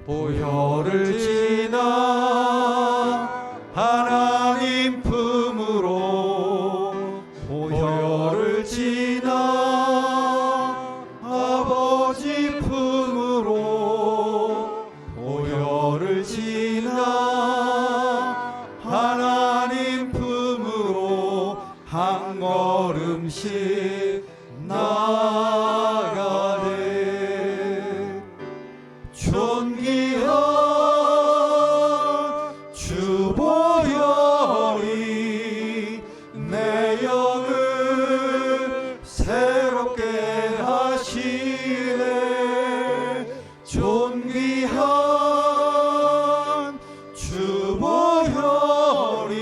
보혈을 지나 하나님 품으로 보혈을 지나 아버지 품으로 보혈을 지나 하나님 품으로 한 걸음씩 나가네. 존귀한 주 보혈이 내 영을 새롭게 하시네. 존귀한 주 보혈이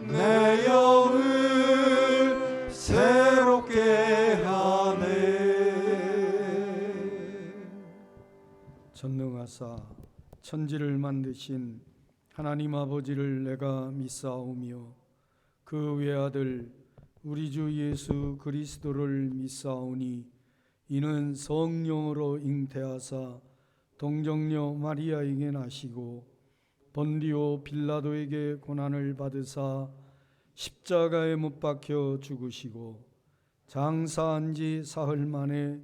내 영을 새롭게 하네. 전능하사 천지를 만드신 하나님 아버지를 내가 믿사오며 그 외아들 우리 주 예수 그리스도를 믿사오니 이는 성령으로 잉태하사 동정녀 마리아에게 나시고 본디오 빌라도에게 고난을 받으사 십자가에 못 박혀 죽으시고 장사한 지 사흘 만에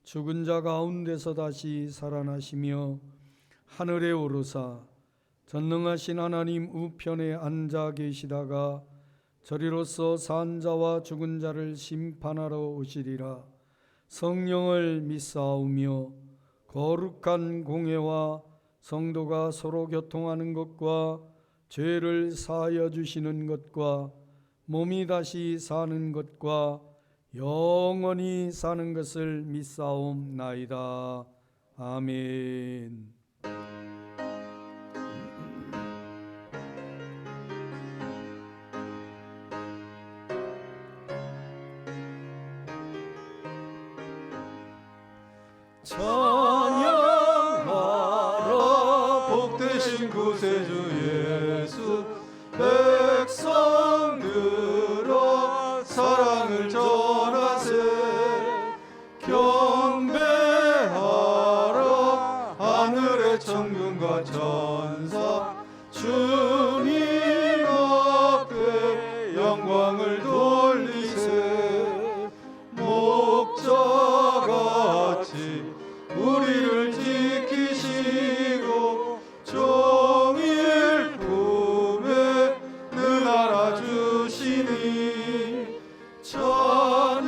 죽은 자 가운데서 다시 살아나시며 하늘에 오르사 전능하신 하나님 우편에 앉아 계시다가 저리로서 산 자와 죽은 자를 심판하러 오시리라. 성령을 믿사오며 거룩한 공회와 성도가 서로 교통하는 것과 죄를 사하여 주시는 것과 몸이 다시 사는 것과 영원히 사는 것을 믿사옵나이다. 아멘. 찬양하라 복되신 구세주 예수. 백성들아 사랑을 전하세. 경배하라 하늘의 천군과 천사. 주님 앞에 영광을 돌리세. 목자같이 우리를 지키시고 종일 품에 늘 알아주시니. 찬양하라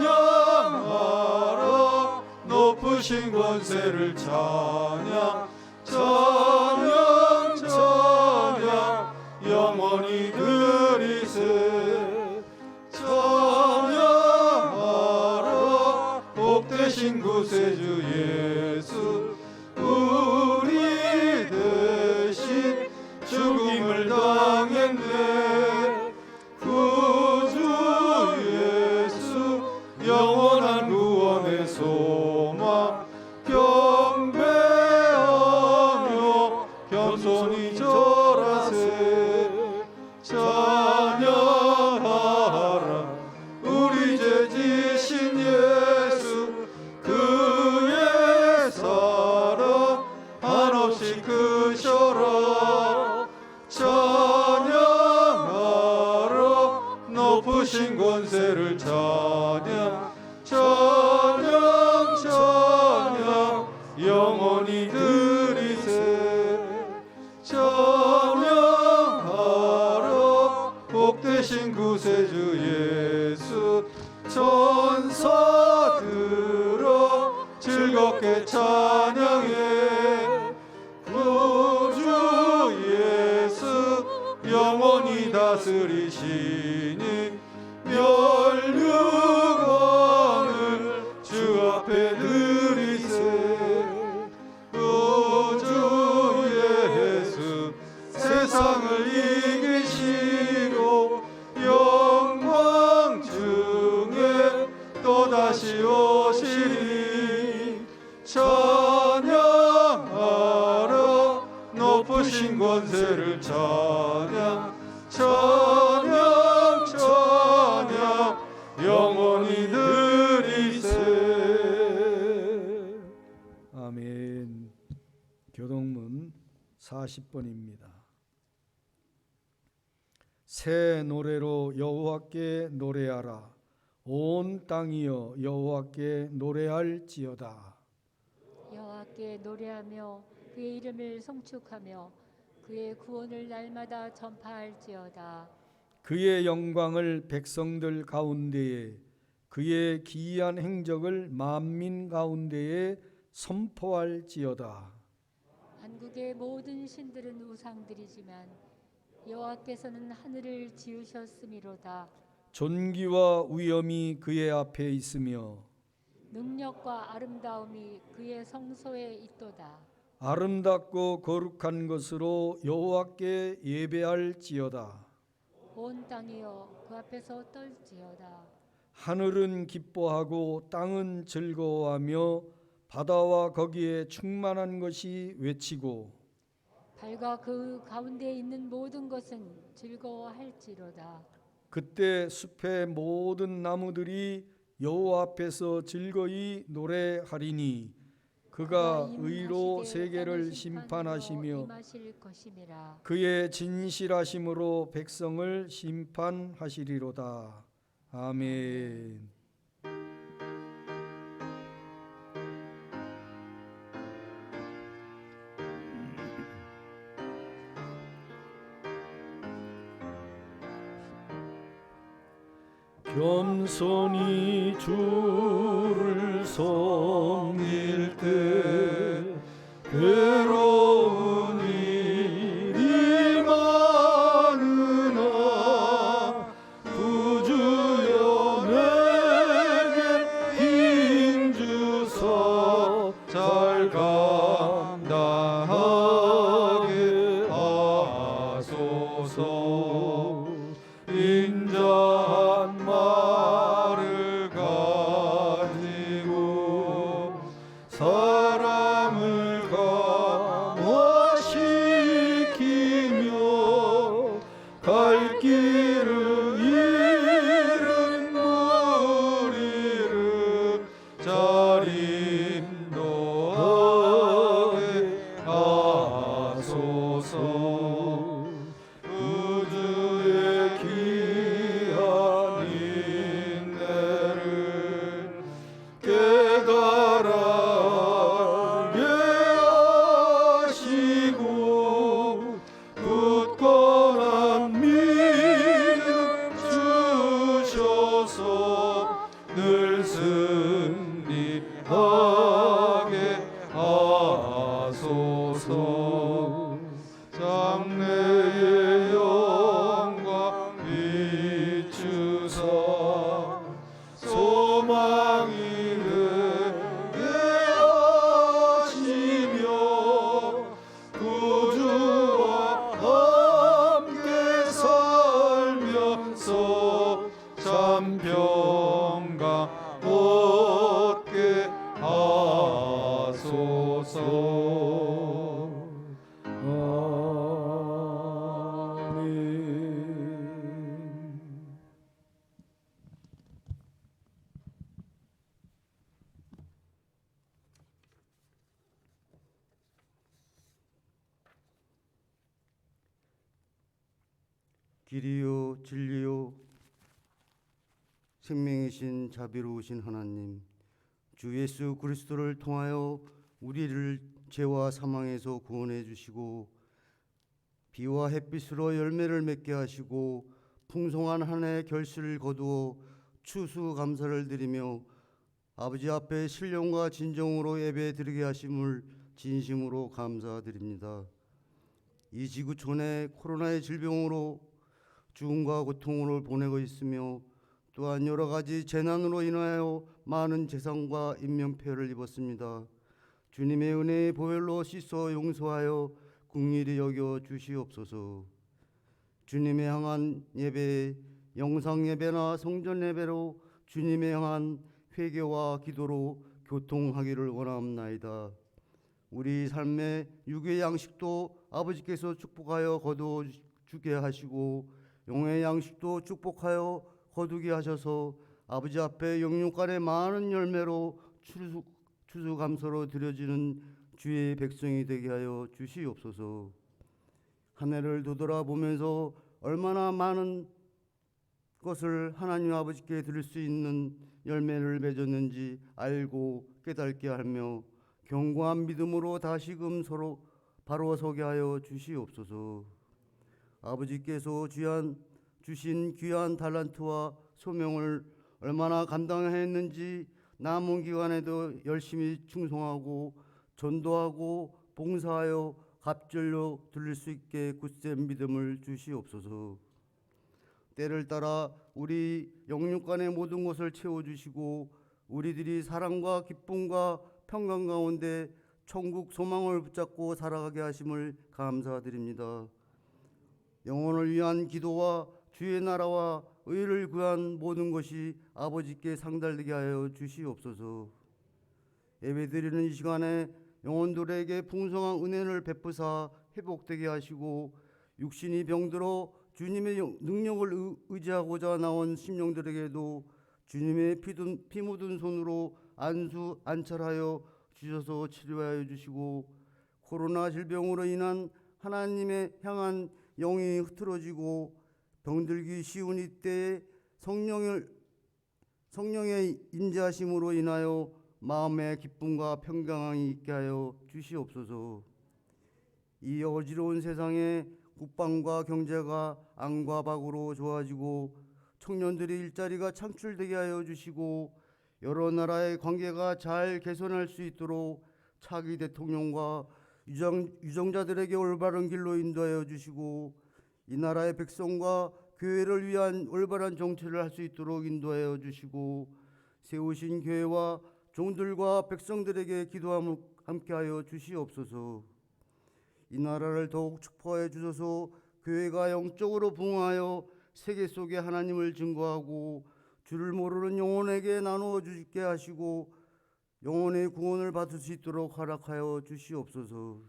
높으신 권세를 찬양. 찬양 찬양 영원히 드리세. 찬양하라 복되신 구세주 예수. 우리 대신 죽임을 당했네. 구주 예수 영원한 구원의 소망. 경배하며 겸손히 절하세. 찬양하라 우리 죄 지신 예수. 그의 사랑 한없이 크셔라. 찬양하라 높으신 권세를 찬양. 찬양 찬양 영원히 드리세. 찬양하라 복되신 구세주 예수. 천사들아 즐겁게 찬양해. 구주 예수 영원히 다스리시니. 멸류관을 주 앞에 드리세. 구주 예수 세상을 이기시고 영광 중에 또다시 오시리. 찬양하라 높으신 권세를 찬양. 찬양 찬양 영원히 드리세. 아멘. 40번입니다. 새 노래로 여호와께 노래하라. 온 땅이여 여호와께 노래할지어다. 여호와께 노래하며 그의 이름을 송축하며 그의 구원을 날마다 전파할지어다. 그의 영광을 백성들 가운데에, 그의 기이한 행적을 만민 가운데에 선포할지어다. 한국의 모든 신들은 우상들이지만 여호와께서는 하늘을 지으셨음이로다. 존귀와 위엄이 그의 앞에 있으며 능력과 아름다움이 그의 성소에 있도다. 아름답고 거룩한 것으로 여호와께 예배할지어다. 온 땅이여 그 앞에서 떨지어다. 하늘은 기뻐하고 땅은 즐거워하며 바다와 거기에 충만한 것이 외치고 달과 그 가운데 있는 모든 것은 즐거워할지로다. 그때 숲의 모든 나무들이 여호와 앞에서 즐거이 노래하리니 그가 의로 세계를 심판하시며 임하실 것임이라. 그의 진실하심으로 백성을 심판하시리로다. 아멘. 겸손히 주를 섬길 때 괴로운 일이 많으나 구주여 내게 힘 주사 잘 감당하게 하소서. 인자한 말을 가지고 사람을 감화시키며 갈 길을 잃은 무리를 잘 인도하게 하소서. 우주의 귀한 인내를 깨달아 알게 하시고 굳건한 믿음 주셔서 늘 승리하게 하소서. 장래의 영광 비추사 소망이 되게 하시며 구주와 함께 살면서 참 평강 얻게 하소서. 아멘. 길이요 진리요 생명이신 자비로우신 하나님, 주 예수 그리스도를 통하여 우리를 죄와 사망에서 구원해 주시고 비와 햇빛으로 열매를 맺게 하시고 풍성한 한 해 결실을 거두어 추수감사를 드리며 아버지 앞에 신령과 진정으로 예배 드리게 하심을 진심으로 감사드립니다. 이 지구촌에 코로나의 질병으로 죽음과 고통을 보내고 있으며 또한 여러 가지 재난으로 인하여 많은 재산과 인명피해를 입었습니다. 주님의 은혜의 보혈로 씻어 용서하여 긍휼히 여겨 주시옵소서. 주님의 향한 예배, 영상 예배나 성전 예배로 주님의 향한 회개와 기도로 교통하기를 원하옵나이다. 우리 삶의 육의 양식도 아버지께서 축복하여 거두어 주게 하시고 영의 양식도 축복하여 거두게 하셔서 아버지 앞에 영육간의 많은 열매로 추수감사로 드려지는 주의 백성이 되게 하여 주시옵소서. 한 해를 되돌아보면서 얼마나 많은 것을 하나님 아버지께 드릴 수 있는 열매를 맺었는지 알고 깨닫게 하며 견고한 믿음으로 다시금 서로 바로 서게 하여 주시옵소서. 아버지께서 주신 귀한 달란트와 소명을 얼마나 감당했는지 남은 기간에도 열심히 충성하고 전도하고 봉사하여 갑절로 드릴 수 있게 굳센 믿음을 주시옵소서. 때를 따라 우리 영육간의 모든 것을 채워주시고 우리들이 사랑과 기쁨과 평강 가운데 천국 소망을 붙잡고 살아가게 하심을 감사드립니다. 영혼을 위한 기도와 주의 나라와 의를 구한 모든 것이 아버지께 상달되게 하여 주시옵소서. 예배드리는 이 시간에 영혼들에게 풍성한 은혜를 베푸사 회복되게 하시고 육신이 병들어 주님의 능력을 의지하고자 나온 심령들에게도 주님의 피 묻은 손으로 안철하여 주셔서 치료하여 주시고 코로나 질병으로 인한 하나님의 향한 영이 흐트러지고 병들기 쉬운 이때에 성령의 인자하심으로 인하여 마음의 기쁨과 평강이 있게 하여 주시옵소서. 이 어지러운 세상에 국방과 경제가 안과 박으로 좋아지고 청년들의 일자리가 창출되게 하여 주시고 여러 나라의 관계가 잘 개선할 수 있도록 차기 대통령과 유정자들에게 올바른 길로 인도하여 주시고 이 나라의 백성과 교회를 위한 올바른 정치를 할 수 있도록 인도하여 주시고 세우신 교회와 종들과 백성들에게 기도함을 함께하여 주시옵소서. 이 나라를 더욱 축복하여 주셔서 교회가 영적으로 부흥하여 세계 속에 하나님을 증거하고 주를 모르는 영혼에게 나누어 주게 하시고 영혼의 구원을 받을 수 있도록 허락하여 주시옵소서.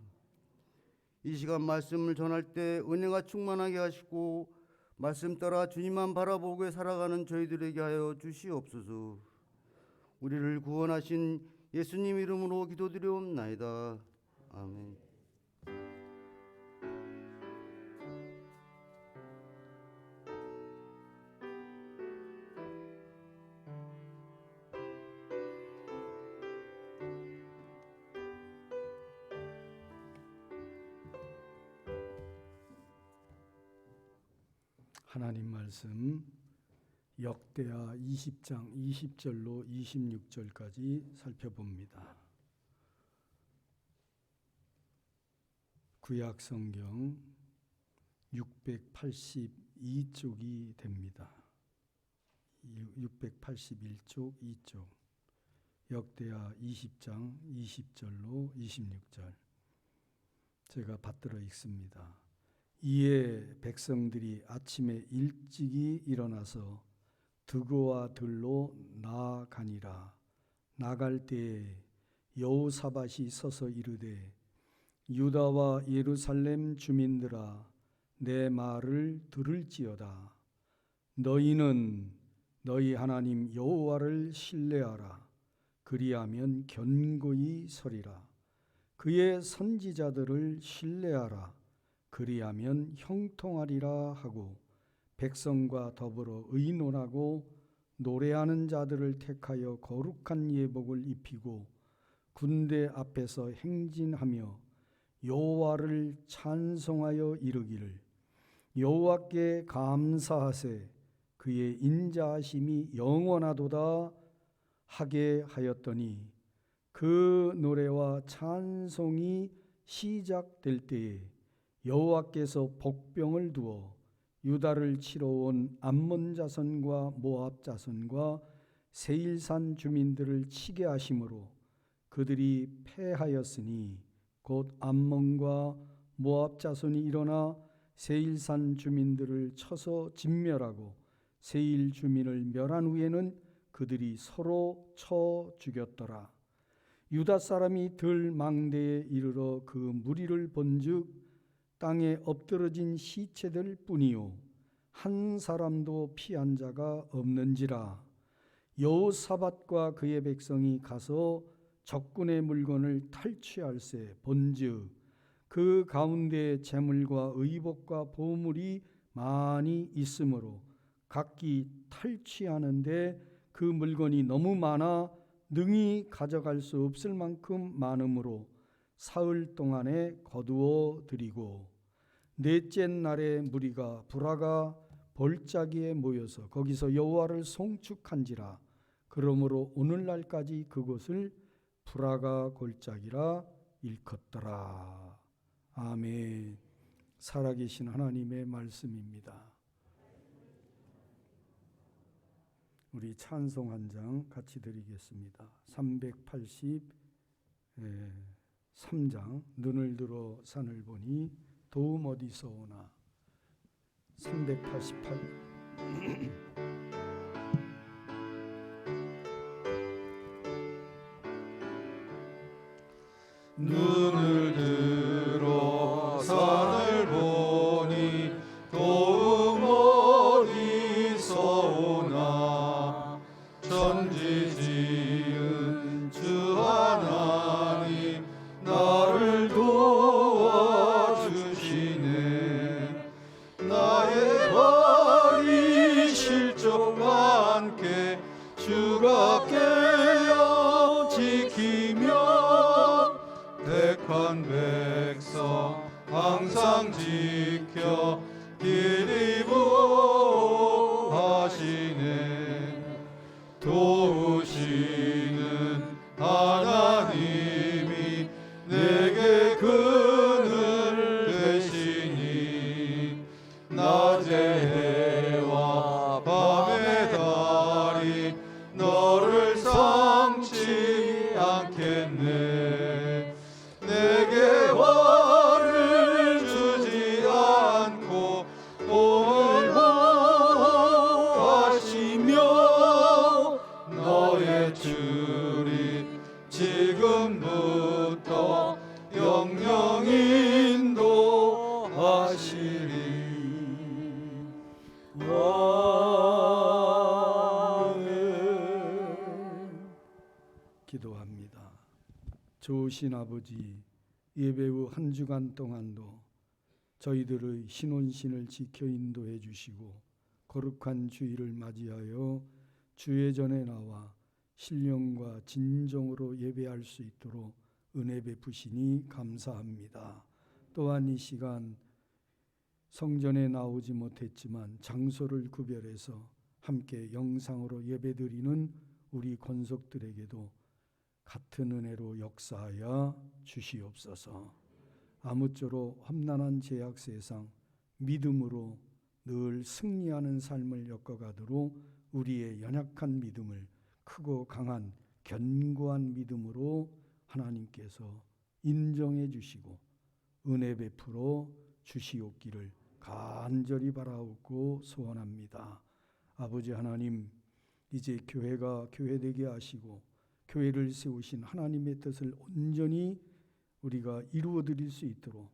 이 시간 말씀을 전할 때 은혜가 충만하게 하시고 말씀 따라 주님만 바라보고 살아가는 저희들에게 하여 주시옵소서. 우리를 구원하신 예수님 이름으로 기도드리옵나이다. 아멘. 하나님 말씀 역대하 20장 20절로 26절까지 살펴봅니다. 구약 성경 682쪽이 됩니다. 681쪽 2쪽 역대하 20장 20절로 26절 제가 받들어 읽습니다. 이에 백성들이 아침에 일찍이 일어나서 드고와 들로 나아가니라. 나갈 때에 여호사밧이 서서 이르되 유다와 예루살렘 주민들아 내 말을 들을지어다. 너희는 너희 하나님 여호와를 신뢰하라. 그리하면 견고히 서리라. 그의 선지자들을 신뢰하라. 그리하면 형통하리라 하고 백성과 더불어 의논하고 노래하는 자들을 택하여 거룩한 예복을 입히고 군대 앞에서 행진하며 여호와를 찬송하여 이르기를 여호와께 감사하세 그의 인자하심이 영원하도다 하게 하였더니 그 노래와 찬송이 시작될 때에 여호와께서 복병을 두어 유다를 치러 온 암몬 자손과 모압 자손과 세일산 주민들을 치게 하심으로 그들이 패하였으니 곧 암몬과 모압 자손이 일어나 세일산 주민들을 쳐서 진멸하고 세일 주민을 멸한 후에는 그들이 서로 쳐 죽였더라. 유다 사람이 들 망대에 이르러 그 무리를 본즉 땅에 엎드러진 시체들 뿐이요 한 사람도 피한 자가 없는지라. 여호사밧과 그의 백성이 가서 적군의 물건을 탈취할세 본즉 그 가운데 재물과 의복과 보물이 많이 있으므로 각기 탈취하는데 그 물건이 너무 많아 능히 가져갈 수 없을 만큼 많으므로 사흘 동안에 거두어 드리고 넷째 날에 무리가 브라가 볼짜기에 모여서 거기서 여호와를 송축한지라. 그러므로 오늘날까지 그곳을 브라가 골짜기라 일컫더라. 아멘. 살아계신 하나님의 말씀입니다. 우리 찬송 한 장 같이 드리겠습니다. 383장 눈을 들어 산을 보니 도움 어디서 오나. 388 눈을 들어 산을 보니 도움 어디서 오나. 천지 지은 주 하나님 나를 도와주시네. 나의 발이 실족 않게 주가 깨어 지키며 택한 백성 항상 지켜 길 인도하시네. 도우시는 하나님이 내게 그늘 되시니 낮의 해와 밤의 달이 너를 삼지 않겠네. 내게 화를 주지 않고 오늘 보호하시며 너의 줄이 지금부터 영영 인도하시리. 아멘. 기도합니다. 좋으신 아버지, 예배 후 한 주간 동안도 저희들의 신혼신을 지켜 인도해 주시고 거룩한 주일을 맞이하여 주의 전에 나와 신령과 진정으로 예배할 수 있도록 은혜 베푸시니 감사합니다. 또한 이 시간 성전에 나오지 못했지만 장소를 구별해서 함께 영상으로 예배드리는 우리 권속들에게도 같은 은혜로 역사하여 주시옵소서. 아무쪼록 험난한 죄악 세상 믿음으로 늘 승리하는 삶을 엮어가도록 우리의 연약한 믿음을 크고 강한 견고한 믿음으로 하나님께서 인정해 주시고 은혜 베풀어 주시옵기를 간절히 바라옵고 소원합니다. 아버지 하나님, 이제 교회가 교회되게 하시고 교회를 세우신 하나님의 뜻을 온전히 우리가 이루어드릴 수 있도록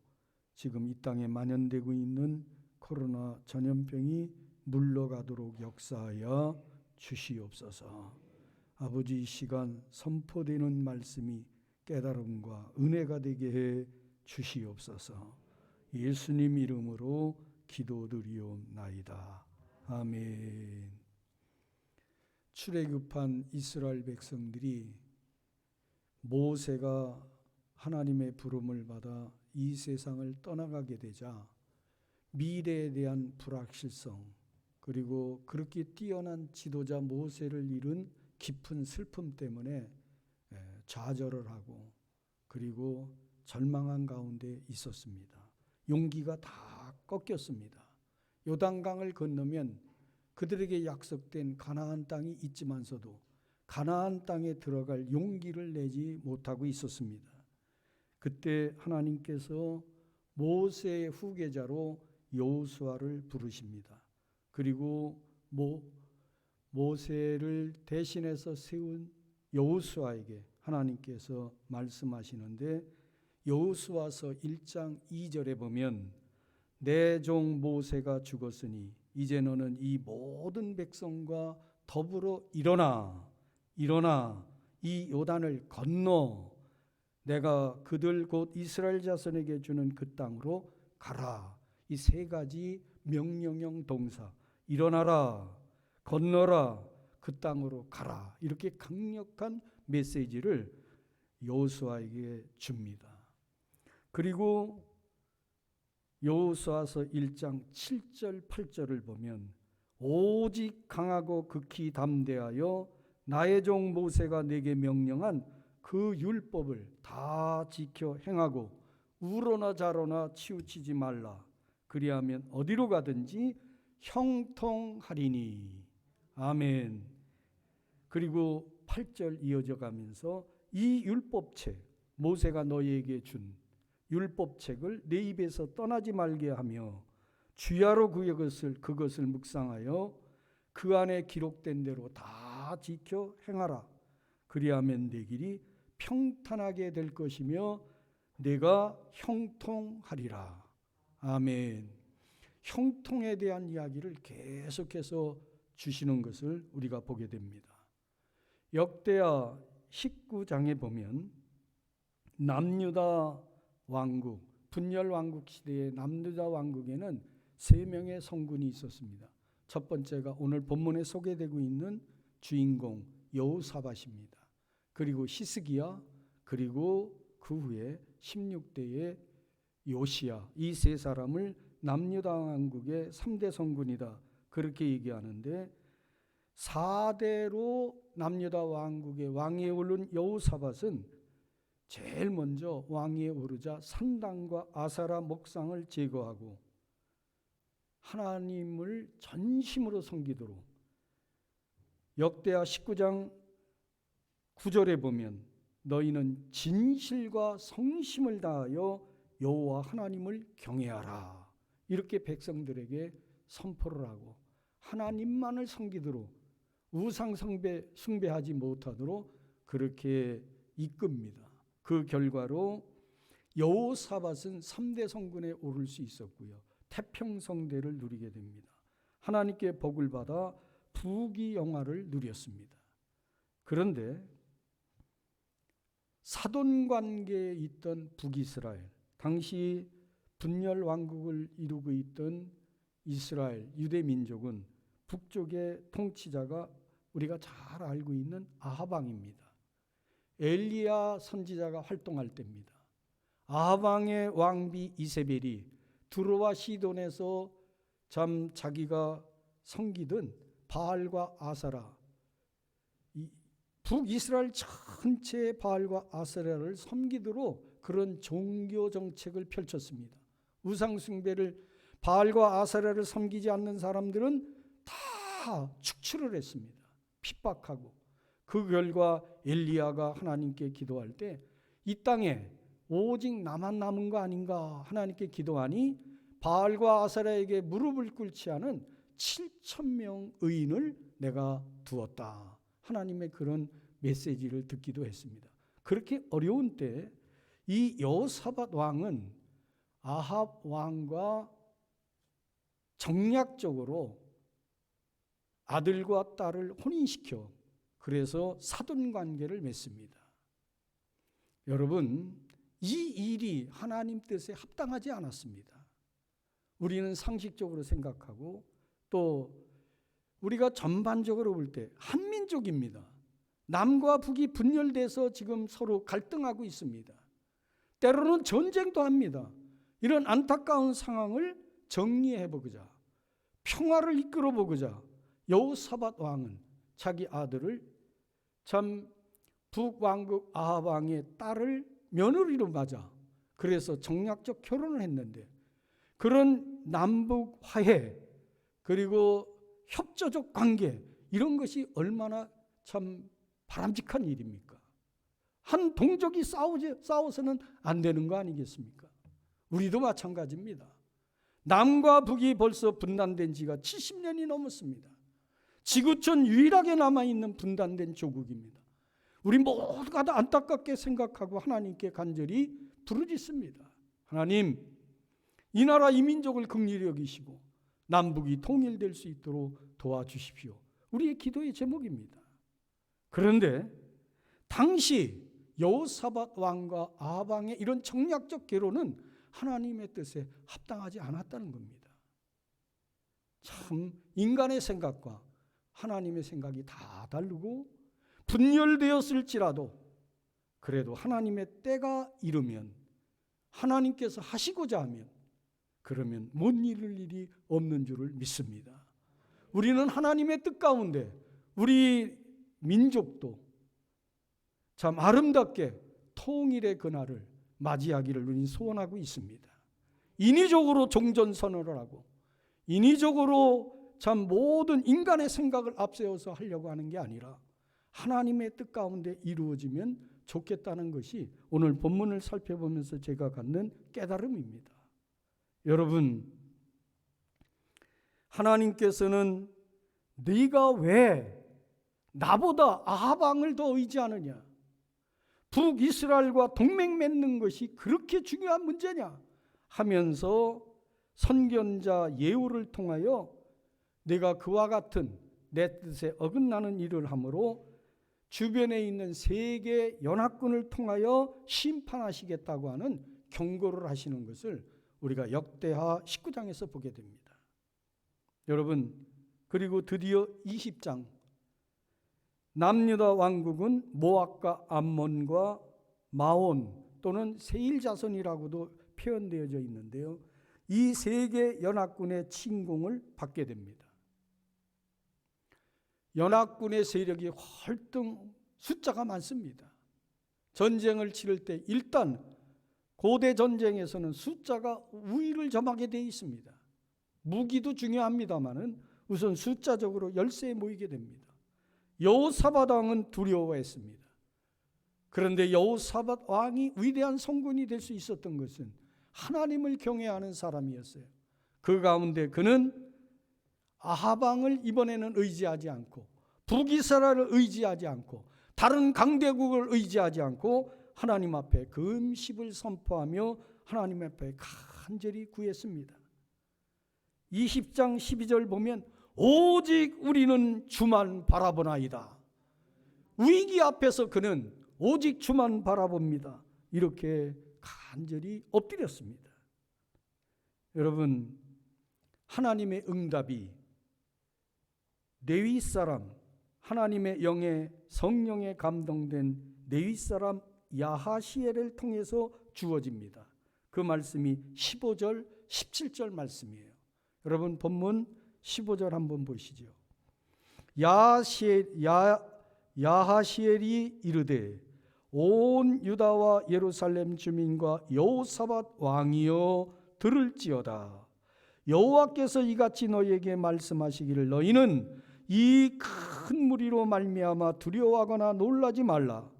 지금 이 땅에 만연되고 있는 코로나 전염병이 물러가도록 역사하여 주시옵소서. 아버지, 이 시간 선포되는 말씀이 깨달음과 은혜가 되게 해 주시옵소서. 예수님 이름으로 기도드리옵나이다. 아멘. 출애굽한 이스라엘 백성들이 모세가 하나님의 부름을 받아 이 세상을 떠나가게 되자 미래에 대한 불확실성, 그리고 그렇게 뛰어난 지도자 모세를 잃은 깊은 슬픔 때문에 좌절을 하고 그리고 절망한 가운데 있었습니다. 용기가 다 꺾였습니다. 요단강을 건너면 그들에게 약속된 가나안 땅이 있지만서도 가나안 땅에 들어갈 용기를 내지 못하고 있었습니다. 그때 하나님께서 모세의 후계자로 여호수아를 부르십니다. 그리고 모세를 대신해서 세운 여호수아에게 하나님께서 말씀하시는데, 여호수아서 1장 2절에 보면 내 종 모세가 죽었으니 이제 너는 이 모든 백성과 더불어 일어나 이 요단을 건너 내가 그들 곧 이스라엘 자손에게 주는 그 땅으로 가라. 이 세 가지 명령형 동사, 일어나라, 건너라, 그 땅으로 가라, 이렇게 강력한 메시지를 여호수아에게 줍니다. 그리고 여호수아서 1장 7절 8절을 보면 오직 강하고 극히 담대하여 나의 종 모세가 내게 명령한 그 율법을 다 지켜 행하고 우로나 좌로나 치우치지 말라. 그리하면 어디로 가든지 형통하리니. 아멘. 그리고 8절 이어져 가면서 이 율법책, 모세가 너희에게 준 율법책을 내 입에서 떠나지 말게 하며 주야로 그것을 묵상하여 그 안에 기록된 대로 다 지켜 행하라. 그리하면 내 길이 평탄하게 될 것이며 내가 형통하리라. 아멘. 형통에 대한 이야기를 계속해서 주시는 것을 우리가 보게 됩니다. 역대하 19장에 보면 남유다 왕국, 분열 왕국 시대의 남유다 왕국에는 3명의 성군이 있었습니다. 첫 번째가 오늘 본문에 소개되고 있는 주인공 여호사밧입니다. 그리고 히스기야, 그리고 그 후에 16대의 요시야, 이 세 사람을 남유다 왕국의 3대 성군이다 그렇게 얘기하는데, 4대로 남유다 왕국의 왕위에 오른 여호사밧은 제일 먼저 왕위에 오르자 산당과 아사라 목상을 제거하고 하나님을 전심으로 섬기도록, 역대하 19장 9절에 보면 너희는 진실과 성심을 다하여 여호와 하나님을 경외하라, 이렇게 백성들에게 선포를 하고 하나님만을 섬기도록, 우상 숭배하지 못하도록 그렇게 이끕니다. 그 결과로 여호사밧은 3대 성군에 오를 수 있었고요, 태평성대를 누리게 됩니다. 하나님께 복을 받아 부귀영화를 누렸습니다. 그런데 사돈관계에 있던 북이스라엘, 당시 분열 왕국을 이루고 있던 이스라엘 유대 민족은 북쪽의 통치자가 우리가 잘 알고 있는 아합 왕입니다. 엘리야 선지자가 활동할 때입니다. 아합 왕의 왕비 이세벨이 두로와 시돈에서 자기가 섬기던 바알과 아사라, 북이스라엘 전체 바알과 아사라를 섬기도록 그런 종교 정책을 펼쳤습니다. 우상 숭배를, 바알과 아사라를 섬기지 않는 사람들은 다 축출을 했습니다. 핍박하고. 그 결과 엘리야가 하나님께 기도할 때 이 땅에 오직 나만 남은 거 아닌가 하나님께 기도하니 바알과 아사라에게 무릎을 꿇지 않은 7,000명 의인을 내가 두었다. 하나님의 그런 메시지를 듣기도 했습니다. 그렇게 어려운 때 이 여호사밧 왕은 아합 왕과 정략적으로 아들과 딸을 혼인시켜 그래서 사돈관계를 맺습니다. 여러분, 이 일이 하나님 뜻에 합당하지 않았습니다. 우리는 상식적으로 생각하고 또 우리가 전반적으로 볼 때 한민족입니다. 남과 북이 분열돼서 지금 서로 갈등하고 있습니다. 때로는 전쟁도 합니다. 이런 안타까운 상황을 정리해보고자, 평화를 이끌어보고자 여호사밧 왕은 자기 아들을 참 북왕국 아합 왕의 딸을 며느리로 맞아 그래서 정략적 결혼을 했는데, 그런 남북 화해 그리고 협조적 관계, 이런 것이 얼마나 참 바람직한 일입니까? 한 동족이 싸워서는 안 되는 거 아니겠습니까? 우리도 마찬가지입니다. 남과 북이 벌써 분단된 지가 70년이 넘었습니다. 지구촌 유일하게 남아있는 분단된 조국입니다. 우리 모두가 다 안타깝게 생각하고 하나님께 간절히 부르짖습니다. 하나님, 이 나라 이 민족을 긍휼히 여기시고 남북이 통일될 수 있도록 도와주십시오. 우리의 기도의 제목입니다. 그런데 당시 여호사밧 왕과 아합 왕의 이런 청략적 계로는 하나님의 뜻에 합당하지 않았다는 겁니다. 참 인간의 생각과 하나님의 생각이 다 다르고 분열되었을지라도 그래도 하나님의 때가 이르면 하나님께서 하시고자 하면 그러면 못 이룰 일이 없는 줄을 믿습니다. 우리는 하나님의 뜻 가운데 우리 민족도 참 아름답게 통일의 그날을 맞이하기를 우리는 소원하고 있습니다. 인위적으로 종전선언을 하고 인위적으로 참 모든 인간의 생각을 앞세워서 하려고 하는 게 아니라 하나님의 뜻 가운데 이루어지면 좋겠다는 것이 오늘 본문을 살펴보면서 제가 갖는 깨달음입니다. 여러분, 하나님께서는 네가 왜 나보다 아합 왕을 더 의지하느냐? 북이스라엘과 동맹 맺는 것이 그렇게 중요한 문제냐? 하면서 선견자 예후를 통하여 내가 그와 같은 내 뜻에 어긋나는 일을 함으로 주변에 있는 세계 연합군을 통하여 심판하시겠다고 하는 경고를 하시는 것을 우리가 역대하 19장에서 보게 됩니다. 여러분, 그리고 드디어 20장 남유다 왕국은 모압과 암몬과 마온 또는 세일 자손이라고도 표현되어져 있는데요. 이 세계 연합군의 침공을 받게 됩니다. 연합군의 세력이 활동 숫자가 많습니다. 전쟁을 치를 때 일단 고대 전쟁에서는 숫자가 우위를 점하게 되어 있습니다. 무기도 중요합니다마는 우선 숫자적으로 열세에 모이게 됩니다. 여호사밧 왕은 두려워했습니다. 그런데 여호사밧 왕이 위대한 성군이 될 수 있었던 것은 하나님을 경외하는 사람이었어요. 그 가운데 그는 아합 왕을 이번에는 의지하지 않고 북이스라엘을 의지하지 않고 다른 강대국을 의지하지 않고 하나님 앞에 금식을 선포하며 하나님 앞에 간절히 구했습니다. 20장 12절 보면 오직 우리는 주만 바라보나이다. 위기 앞에서 그는 오직 주만 바라봅니다. 이렇게 간절히 엎드렸습니다. 여러분, 하나님의 응답이 레위 사람, 하나님의 영의 성령에 감동된 레위 사람 야하시엘을 통해서 주어집니다. 그 말씀이 15절, 17절 말씀이에요. 여러분 본문 15절 한번 보시죠. 야하시엘이 이르되 온 유다와 예루살렘 주민과 여호사밧 왕이여 들을지어다. 여호와께서 이같이 너희에게 말씀하시기를 너희는 이 큰 무리로 말미암아 두려워하거나 놀라지 말라.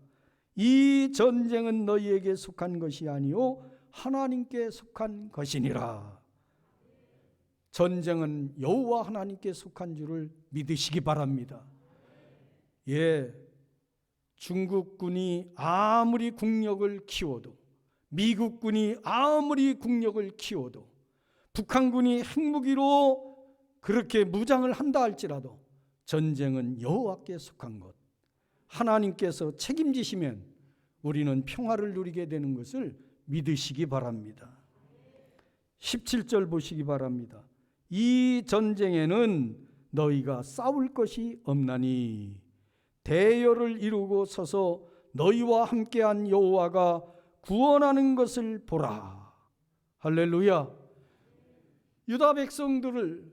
이 전쟁은 너희에게 속한 것이 아니요 하나님께 속한 것이니라. 전쟁은 여호와 하나님께 속한 줄을 믿으시기 바랍니다. 예, 중국군이 아무리 국력을 키워도, 미국군이 아무리 국력을 키워도, 북한군이 핵무기로 그렇게 무장을 한다 할지라도 전쟁은 여호와께 속한 것, 하나님께서 책임지시면 우리는 평화를 누리게 되는 것을 믿으시기 바랍니다. 17절 보시기 바랍니다. 이 전쟁에는 너희가 싸울 것이 없나니 대열을 이루고 서서 너희와 함께한 여호와가 구원하는 것을 보라. 할렐루야. 유다 백성들을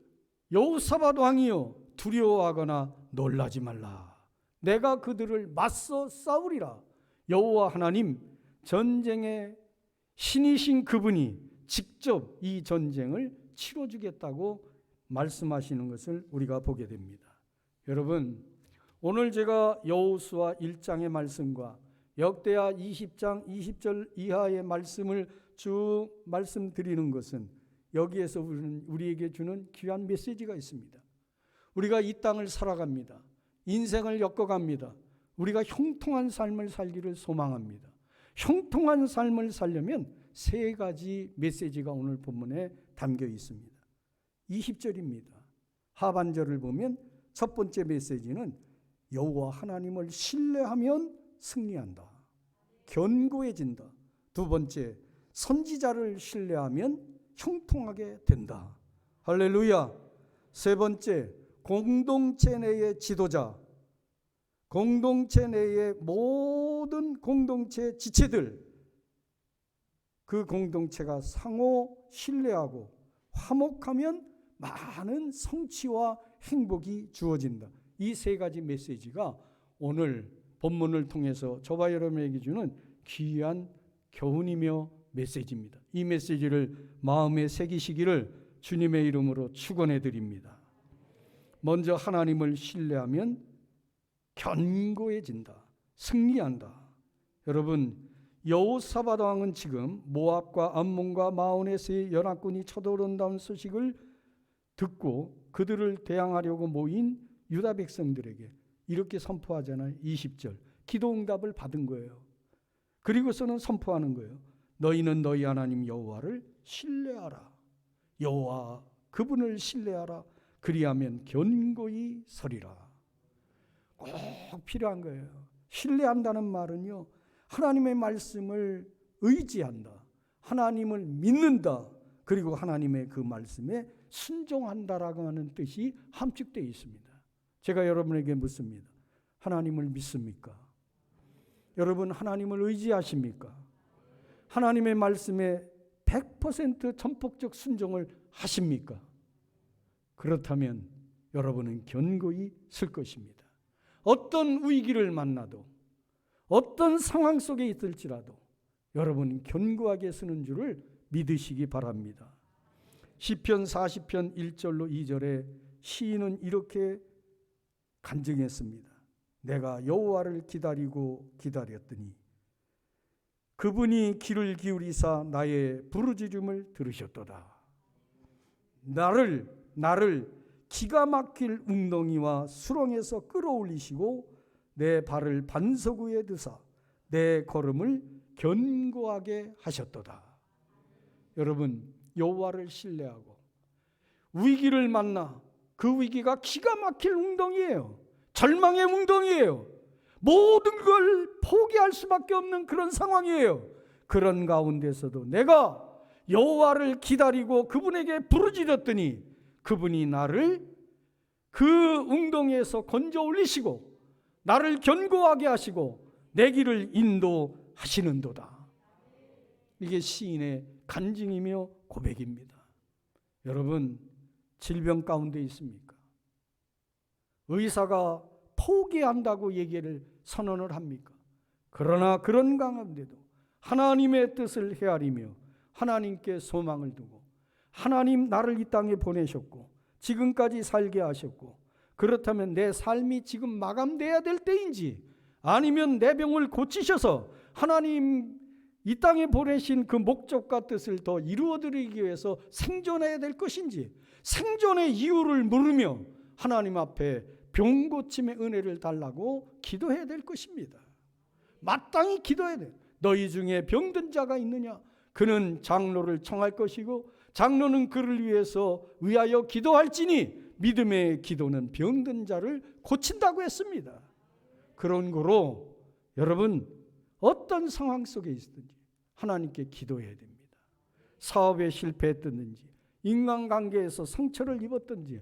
여호사밧 왕이여 두려워하거나 놀라지 말라. 내가 그들을 맞서 싸우리라. 여호와 하나님, 전쟁의 신이신 그분이 직접 이 전쟁을 치러주겠다고 말씀하시는 것을 우리가 보게 됩니다. 여러분, 오늘 제가 여호수아 1장의 말씀과 역대하 20장 20절 이하의 말씀을 쭉 말씀드리는 것은 여기에서 우리에게 주는 귀한 메시지가 있습니다. 우리가 이 땅을 살아갑니다. 인생을 엮어갑니다. 우리가 형통한 삶을 살기를 소망합니다. 형통한 삶을 살려면 세 가지 메시지가 오늘 본문에 담겨 있습니다. 20절입니다. 하반절을 보면 첫 번째 메시지는 여호와 하나님을 신뢰하면 승리한다. 견고해진다. 두 번째, 선지자를 신뢰하면 형통하게 된다. 할렐루야. 세 번째, 공동체 내의 지도자, 공동체 내의 모든 공동체 지체들, 그 공동체가 상호 신뢰하고 화목하면 많은 성취와 행복이 주어진다. 이 세 가지 메시지가 오늘 본문을 통해서 저와 여러분에게 주는 귀한 교훈이며 메시지입니다. 이 메시지를 마음에 새기시기를 주님의 이름으로 축원해 드립니다. 먼저 하나님을 신뢰하면 견고해진다. 승리한다. 여러분, 여호사밧 왕은 지금 모압과 암몬과 마온에서의 연합군이 쳐들어온다는 소식을 듣고 그들을 대항하려고 모인 유다 백성들에게 이렇게 선포하잖아요. 20절. 기도 응답을 받은 거예요. 그리고서는 선포하는 거예요. 너희는 너희 하나님 여호와를 신뢰하라. 여호와 그분을 신뢰하라. 그리하면 견고히 서리라. 꼭 필요한 거예요. 신뢰한다는 말은요, 하나님의 말씀을 의지한다. 하나님을 믿는다. 그리고 하나님의 그 말씀에 순종한다라고 하는 뜻이 함축되어 있습니다. 제가 여러분에게 묻습니다. 하나님을 믿습니까? 여러분 하나님을 의지하십니까? 하나님의 말씀에 100% 전폭적 순종을 하십니까? 그렇다면 여러분은 견고히 설 것입니다. 어떤 위기를 만나도 어떤 상황 속에 있을지라도 여러분은 견고하게 서는 줄을 믿으시기 바랍니다. 시편 40편 1절로 2절에 시인은 이렇게 간증했습니다. 내가 여호와를 기다리고 기다렸더니 그분이 귀를 기울이사 나의 부르짖음을 들으셨도다. 나를 기가 막힐 웅덩이와 수렁에서 끌어올리시고 내 발을 반석 위에 드사 내 걸음을 견고하게 하셨도다. 여러분, 여호와를 신뢰하고 위기를 만나 그 위기가 기가 막힐 웅덩이에요. 절망의 웅덩이에요. 모든 걸 포기할 수밖에 없는 그런 상황이에요. 그런 가운데서도 내가 여호와를 기다리고 그분에게 부르짖었더니 그분이 나를 그 웅덩이에서 건져 올리시고 나를 견고하게 하시고 내 길을 인도하시는도다. 이게 시인의 간증이며 고백입니다. 여러분, 질병 가운데 있습니까? 의사가 포기한다고 얘기를 선언을 합니까? 그러나 그런 가운데도 하나님의 뜻을 헤아리며 하나님께 소망을 두고 하나님 나를 이 땅에 보내셨고 지금까지 살게 하셨고 그렇다면 내 삶이 지금 마감돼야 될 때인지 아니면 내 병을 고치셔서 하나님 이 땅에 보내신 그 목적과 뜻을 더 이루어드리기 위해서 생존해야 될 것인지 생존의 이유를 물으며 하나님 앞에 병 고침의 은혜를 달라고 기도해야 될 것입니다. 마땅히 기도해야 돼요. 너희 중에 병든 자가 있느냐? 그는 장로를 청할 것이고 장로는 그를 위해서 위하여 기도할지니 믿음의 기도는 병든 자를 고친다고 했습니다. 그런 거로 여러분 어떤 상황 속에 있든지 하나님께 기도해야 됩니다. 사업에 실패했든지 인간관계에서 상처를 입었든지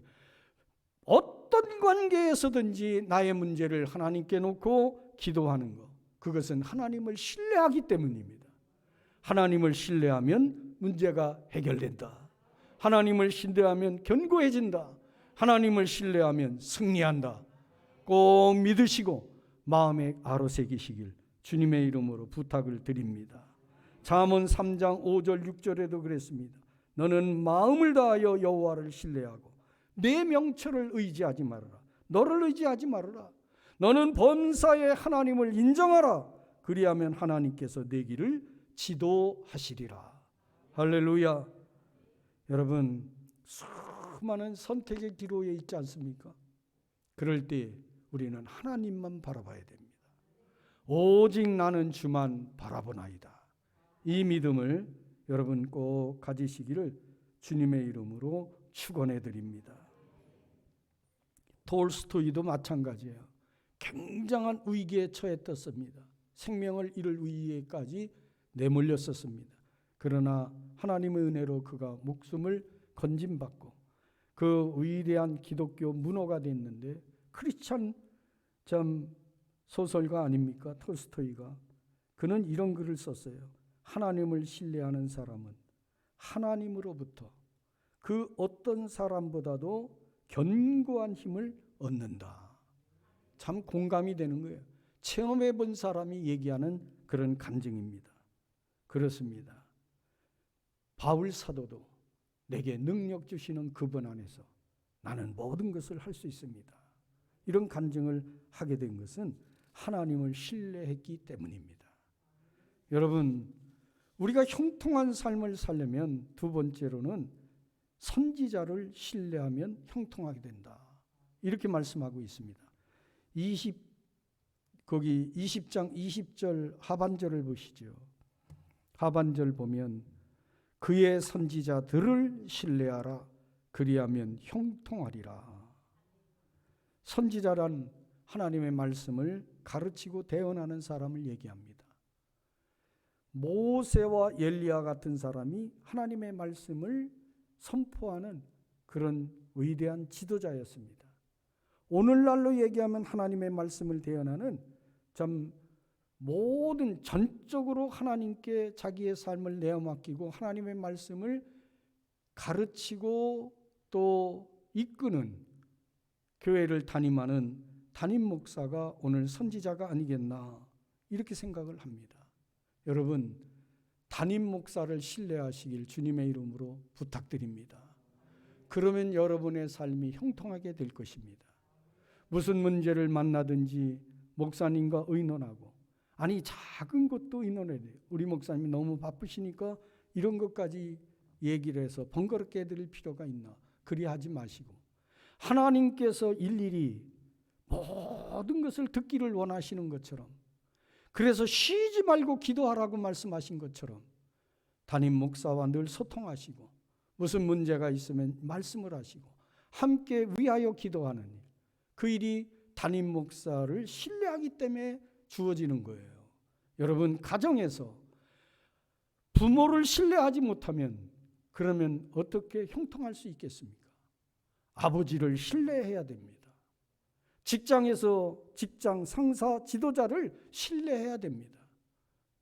어떤 관계에서든지 나의 문제를 하나님께 놓고 기도하는 것, 그것은 하나님을 신뢰하기 때문입니다. 하나님을 신뢰하면 문제가 해결된다. 하나님을 신뢰하면 견고해진다. 하나님을 신뢰하면 승리한다. 꼭 믿으시고 마음에 아로새기시길 주님의 이름으로 부탁을 드립니다. 잠언 3장 5절 6절에도 그랬습니다. 너는 마음을 다하여 여호와를 신뢰하고 내 명철을 의지하지 말아라. 너를 의지하지 말아라. 너는 범사의 하나님을 인정하라. 그리하면 하나님께서 내 길을 지도하시리라. 할렐루야. 여러분, 수많은 선택의 기로에 있지 않습니까? 그럴 때 우리는 하나님만 바라봐야 됩니다. 오직 나는 주만 바라보나이다. 이 믿음을 여러분 꼭 가지시기를 주님의 이름으로 축원해 드립니다. 톨스토이도 마찬가지예요. 굉장한 위기에 처했었습니다. 생명을 잃을 위기에까지 내몰렸었습니다. 그러나 하나님의 은혜로 그가 목숨을 건짐받고 그 위대한 기독교 문호가 됐는데, 크리스찬 소설가 아닙니까? 톨스토이가. 그는 이런 글을 썼어요. 하나님을 신뢰하는 사람은 하나님으로부터 그 어떤 사람보다도 견고한 힘을 얻는다. 참 공감이 되는 거예요. 체험해 본 사람이 얘기하는 그런 간증입니다. 그렇습니다. 바울 사도도 내게 능력 주시는 그분 안에서 나는 모든 것을 할 수 있습니다. 이런 간증을 하게 된 것은 하나님을 신뢰했기 때문입니다. 여러분, 우리가 형통한 삶을 살려면 두 번째로는 선지자를 신뢰하면 형통하게 된다. 이렇게 말씀하고 있습니다. 20장 20절 하반절을 보시죠. 하반절 보면 그의 선지자들을 신뢰하라. 그리하면 형통하리라. 선지자란 하나님의 말씀을 가르치고 대언하는 사람을 얘기합니다. 모세와 엘리야 같은 사람이 하나님의 말씀을 선포하는 그런 위대한 지도자였습니다. 오늘날로 얘기하면 하나님의 말씀을 대언하는 모든 전적으로 하나님께 자기의 삶을 내어맡기고 하나님의 말씀을 가르치고 또 이끄는 교회를 담임하는 담임 목사가 오늘 선지자가 아니겠나, 이렇게 생각을 합니다. 여러분, 담임 목사를 신뢰하시길 주님의 이름으로 부탁드립니다. 그러면 여러분의 삶이 형통하게 될 것입니다. 무슨 문제를 만나든지 목사님과 의논하고, 아니 작은 것도 의논해야 돼요. 우리 목사님이 너무 바쁘시니까 이런 것까지 얘기를 해서 번거롭게 해드릴 필요가 있나, 그리 하지 마시고 하나님께서 일일이 모든 것을 듣기를 원하시는 것처럼, 그래서 쉬지 말고 기도하라고 말씀하신 것처럼 담임 목사와 늘 소통하시고 무슨 문제가 있으면 말씀을 하시고 함께 위하여 기도하는 일, 그 일이 담임 목사를 신뢰하기 때문에 주어지는 거예요. 여러분, 가정에서 부모를 신뢰하지 못하면 그러면 어떻게 형통할 수 있겠습니까? 아버지를 신뢰해야 됩니다. 직장에서 직장 상사 지도자를 신뢰해야 됩니다.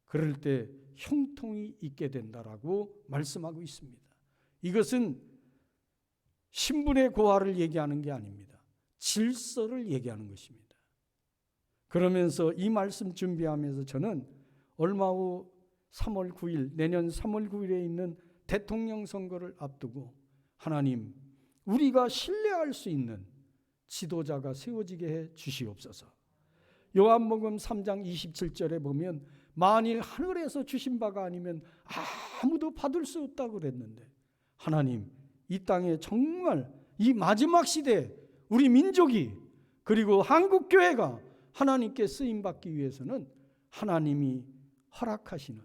그럴 때 형통이 있게 된다라고 말씀하고 있습니다. 이것은 신분의 고하를 얘기하는 게 아닙니다. 질서를 얘기하는 것입니다. 그러면서 이 말씀 준비하면서 저는 얼마 후 3월 9일, 내년 3월 9일에 있는 대통령 선거를 앞두고 하나님, 우리가 신뢰할 수 있는 지도자가 세워지게 해 주시옵소서. 요한복음 3장 27절에 보면 만일 하늘에서 주신 바가 아니면 아무도 받을 수 없다고 그랬는데, 하나님, 이 땅에 정말 이 마지막 시대에 우리 민족이 그리고 한국교회가 하나님께 쓰임받기 위해서는 하나님이 허락하시는,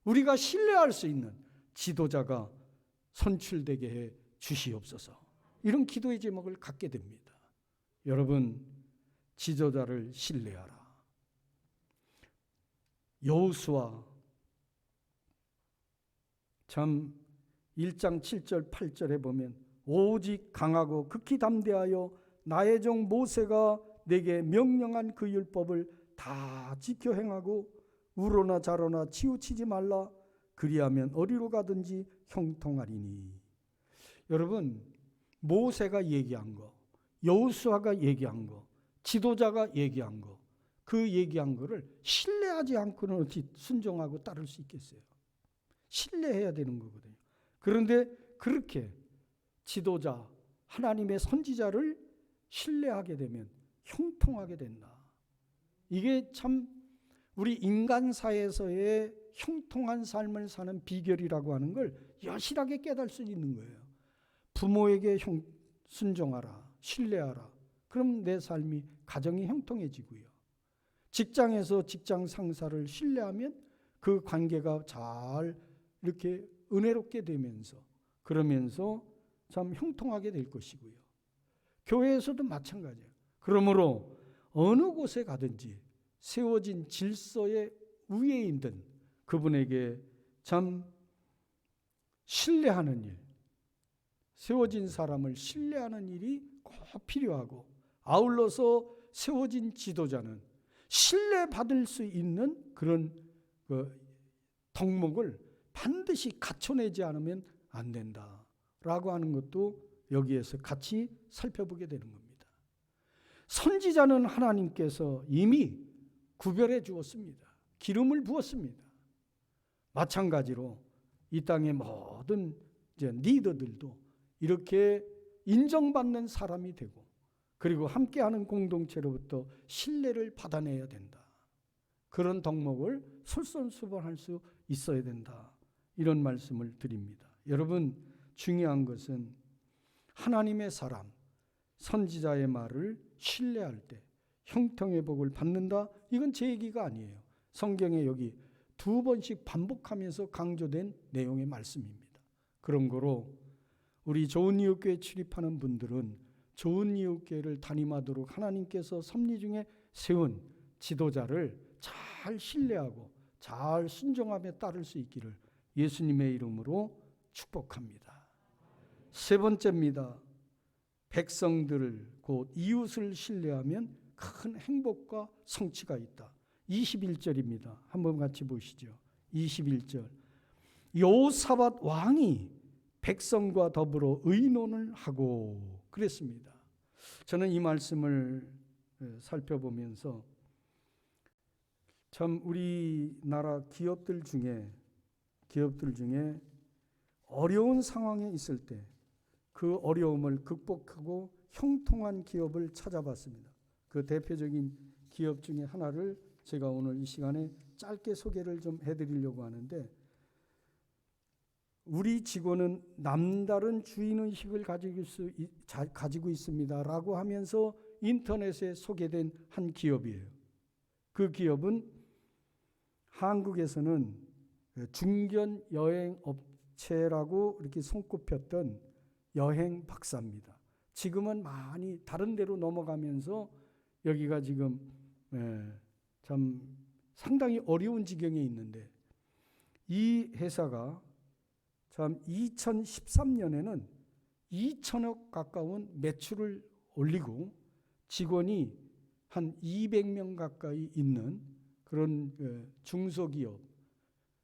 우리가 신뢰할 수 있는 지도자가 선출되게 해 주시옵소서. 이런 기도의 제목을 갖게 됩니다. 여러분, 지도자를 신뢰하라. 여호수아 참 1장 7절 8절에 보면 오직 강하고 극히 담대하여 나의 종 모세가 내게 명령한 그 율법을 다 지켜 행하고 우로나 좌로나 치우치지 말라. 그리하면 어디로 가든지 형통하리니. 여러분, 모세가 얘기한 거, 여호수아가 얘기한 거, 지도자가 얘기한 거, 그 얘기한 거를 신뢰하지 않고는 어찌 순종하고 따를 수 있겠어요? 신뢰해야 되는 거거든요. 그런데 그렇게 지도자, 하나님의 선지자를 신뢰하게 되면 형통하게 된다. 이게 참 우리 인간사에서의 형통한 삶을 사는 비결이라고 하는 걸 여실하게 깨달을 수 있는 거예요. 부모에게 순종하라, 신뢰하라. 그럼 내 삶이, 가정이 형통해지고요. 직장에서 직장 상사를 신뢰하면 그 관계가 잘 이렇게 은혜롭게 되면서, 그러면서 참 형통하게 될 것이고요. 교회에서도 마찬가지예요. 그러므로 어느 곳에 가든지 세워진 질서의 위에 있는 그분에게 참 신뢰하는 일, 세워진 사람을 신뢰하는 일이 꼭 필요하고, 아울러서 세워진 지도자는 신뢰받을 수 있는 그런 덕목을 반드시 갖춰내지 않으면 안 된다라고 하는 것도 여기에서 같이 살펴보게 되는 겁니다. 선지자는 하나님께서 이미 구별해 주었습니다. 기름을 부었습니다. 마찬가지로 이 땅의 모든 리더들도 이렇게 인정받는 사람이 되고, 그리고 함께하는 공동체로부터 신뢰를 받아내야 된다. 그런 덕목을 솔선수범할 수 있어야 된다. 이런 말씀을 드립니다. 여러분, 중요한 것은 하나님의 사람, 선지자의 말을 신뢰할 때 형통의 복을 받는다. 이건 제 얘기가 아니에요. 성경에 여기 2번씩 반복하면서 강조된 내용의 말씀입니다. 그런 거로 우리 좋은 이웃교회 출입하는 분들은 좋은 이웃교회를 담임하도록 하나님께서 섭리 중에 세운 지도자를 잘 신뢰하고 잘 순종하며 따를 수 있기를 예수님의 이름으로 축복합니다. 세 번째입니다. 백성들을 곧 이웃을 신뢰하면 큰 행복과 성취가 있다. 21절입니다. 한번 같이 보시죠. 21절. 여호사밧 왕이 백성과 더불어 의논을 하고 그랬습니다. 저는 이 말씀을 살펴보면서 참 우리나라 기업들 중에 어려운 상황에 있을 때 그 어려움을 극복하고 형통한 기업을 찾아봤습니다. 그 대표적인 기업 중에 하나를 제가 오늘 이 시간에 짧게 소개를 좀 해드리려고 하는데, 우리 직원은 남다른 주인의식을 가지고 있습니다라고 하면서 인터넷에 소개된 한 기업이에요. 그 기업은 한국에서는 중견 여행 업체라고 이렇게 손꼽혔던 여행 박사입니다. 지금은 많이 다른 데로 넘어가면서 여기가 지금 참 상당히 어려운 지경에 있는데, 이 회사가 참 2013년에는 2천억 가까운 매출을 올리고 직원이 한 200명 가까이 있는 그런 중소기업,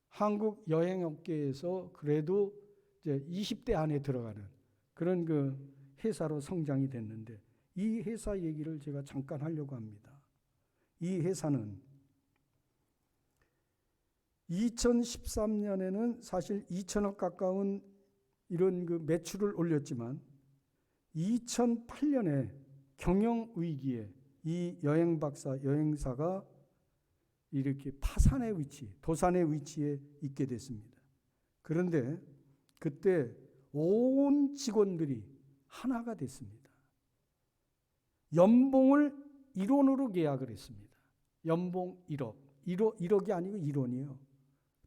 한국 여행업계에서 그래도 이제 20대 안에 들어가는 그런 그 회사로 성장이 됐는데, 이 회사 얘기를 제가 잠깐 하려고 합니다. 이 회사는 2013년에는 사실 2천억 가까운 이런 그 매출을 올렸지만 2008년에 경영 위기에 이 여행 박사 여행사가 이렇게 파산의 위치, 도산의 위치에 있게 됐습니다. 그런데 그때 온 직원들이 하나가 됐습니다. 연봉을 1원으로 계약을 했습니다. 연봉 1억. 1억이 아니고 1원이에요.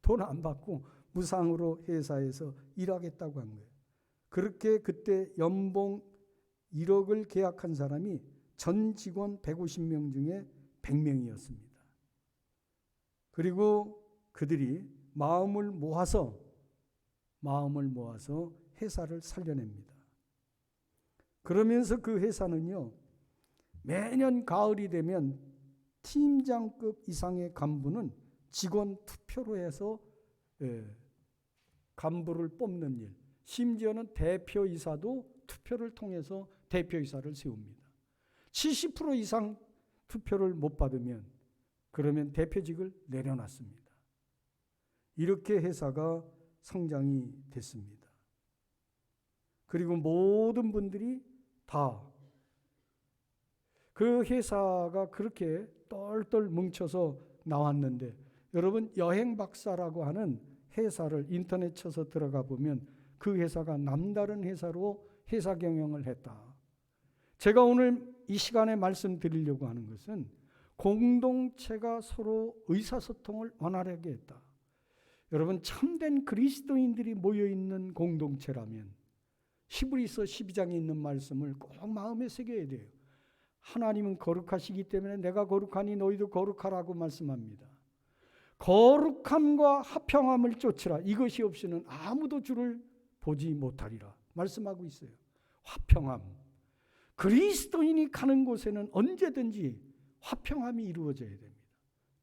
돈 안 받고 무상으로 회사에서 일하겠다고 한 거예요. 그렇게 그때 연봉 1억을 계약한 사람이 전 직원 150명 중에 100명이었습니다. 그리고 그들이 마음을 모아서 회사를 살려냅니다. 그러면서 그 회사는요, 매년 가을이 되면 팀장급 이상의 간부는 직원 투표로 해서 간부를 뽑는 일, 심지어는 대표이사도 투표를 통해서 대표이사를 세웁니다. 70% 이상 투표를 못 받으면 그러면 대표직을 내려놨습니다. 이렇게 회사가 성장이 됐습니다. 그리고 모든 분들이 다 그 회사가 그렇게 똘똘 뭉쳐서 나왔는데, 여러분 여행 박사라고 하는 회사를 인터넷 쳐서 들어가 보면 그 회사가 남다른 회사로 회사 경영을 했다. 제가 오늘 이 시간에 말씀드리려고 하는 것은 공동체가 서로 의사소통을 원활하게 했다. 여러분, 참된 그리스도인들이 모여있는 공동체라면 히브리서 12장에 있는 말씀을 꼭 마음에 새겨야 돼요. 하나님은 거룩하시기 때문에 내가 거룩하니 너희도 거룩하라고 말씀합니다. 거룩함과 화평함을 쫓으라. 이것이 없이는 아무도 주를 보지 못하리라 말씀하고 있어요. 화평함. 그리스도인이 가는 곳에는 언제든지 화평함이 이루어져야 됩니다.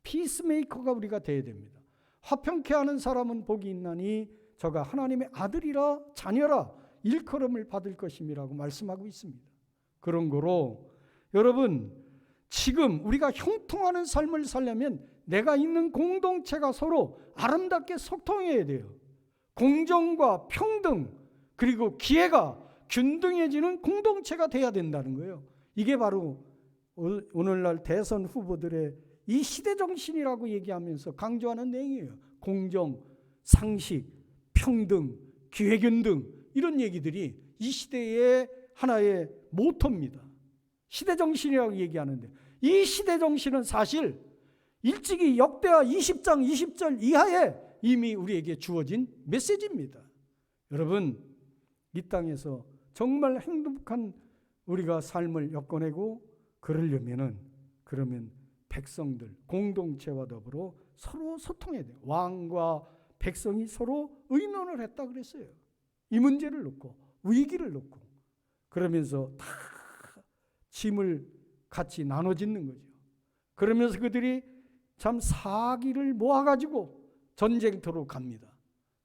피스메이커가 우리가 돼야 됩니다. 화평케 하는 사람은 복이 있나니 저가 하나님의 아들이라 자녀라 일컬음을 받을 것임이라고 말씀하고 있습니다. 그런 거로 여러분, 지금 우리가 형통하는 삶을 살려면 내가 있는 공동체가 서로 아름답게 소통해야 돼요. 공정과 평등 그리고 기회가 균등해지는 공동체가 돼야 된다는 거예요. 이게 바로 오늘날 대선 후보들의 이 시대정신이라고 얘기하면서 강조하는 내용이에요. 공정, 상식, 평등, 기회균등 이런 얘기들이 이 시대의 하나의 모토입니다. 시대정신이라고 얘기하는데 이 시대정신은 사실 일찍이 역대하 20장 20절 이하에 이미 우리에게 주어진 메시지입니다. 여러분, 이 땅에서 정말 행복한 우리가 삶을 엮어내고 그러면 백성들, 공동체와 더불어 서로 소통해야 돼요. 왕과 백성이 서로 의논을 했다 그랬어요. 이 문제를 놓고 위기를 놓고 그러면서 다 짐을 같이 나눠 짓는 거죠. 그러면서 그들이 참 사기를 모아가지고 전쟁터로 갑니다.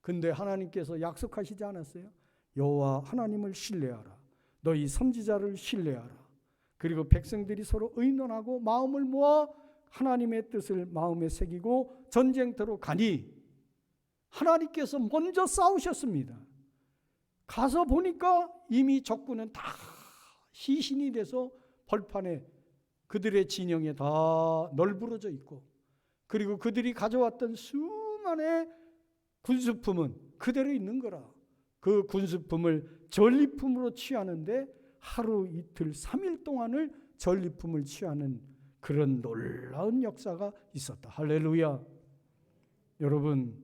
근데 하나님께서 약속하시지 않았어요? 여호와 하나님을 신뢰하라. 너희 선지자를 신뢰하라. 그리고 백성들이 서로 의논하고 마음을 모아 하나님의 뜻을 마음에 새기고 전쟁터로 가니 하나님께서 먼저 싸우셨습니다. 가서 보니까 이미 적군은 다 시신이 돼서 벌판에 그들의 진영에 다 널브러져 있고 그리고 그들이 가져왔던 수많은 군수품은 그대로 있는 거라. 그 군수품을 전리품으로 취하는데 하루 이틀 3일 동안을 전리품을 취하는 그런 놀라운 역사가 있었다. 할렐루야. 여러분,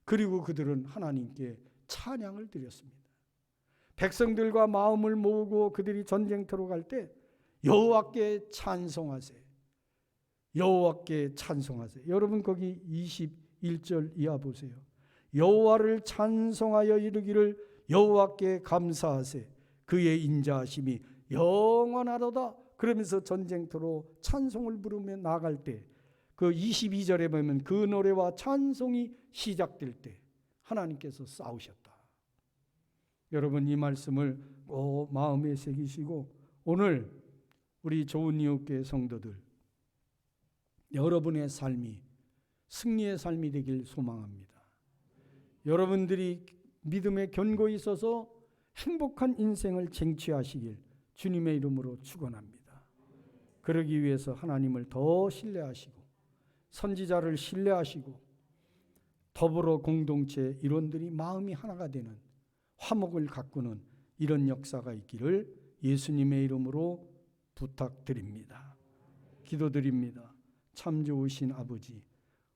그리고 그들은 하나님께 찬양을 드렸습니다. 백성들과 마음을 모으고 그들이 전쟁터로 갈 때 여호와께 찬송하세. 여호와께 찬송하세. 여러분 거기 21절 이하 보세요. 여호와를 찬송하여 이르기를 여호와께 감사하세. 그의 인자하심이 영원하도다. 그러면서 전쟁터로 찬송을 부르며 나갈 때 그 22절에 보면 그 노래와 찬송이 시작될 때 하나님께서 싸우셨다. 여러분 이 말씀을 꼭 마음에 새기시고 오늘 우리 좋은 이웃교회 성도들 여러분의 삶이 승리의 삶이 되길 소망합니다. 여러분들이 믿음에 견고히 있어서 행복한 인생을 쟁취하시길 주님의 이름으로 축원합니다. 그러기 위해서 하나님을 더 신뢰하시고 선지자를 신뢰하시고 더불어 공동체 일원들이 마음이 하나가 되는 화목을 가꾸는 이런 역사가 있기를 예수님의 이름으로 부탁드립니다. 기도드립니다. 참 좋으신 아버지,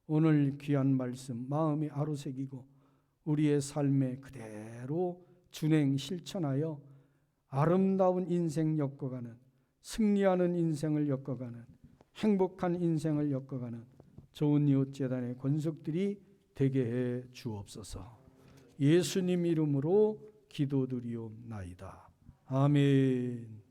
오늘 귀한 말씀 마음에 아로새기고 우리의 삶에 그대로 준행 실천하여 아름다운 인생 엮어가는 승리하는 인생을 엮어가는 행복한 인생을 엮어가는 좋은 이웃 재단의 권속들이 되게 해 주옵소서. 예수님 이름으로 기도드리옵나이다. 아멘.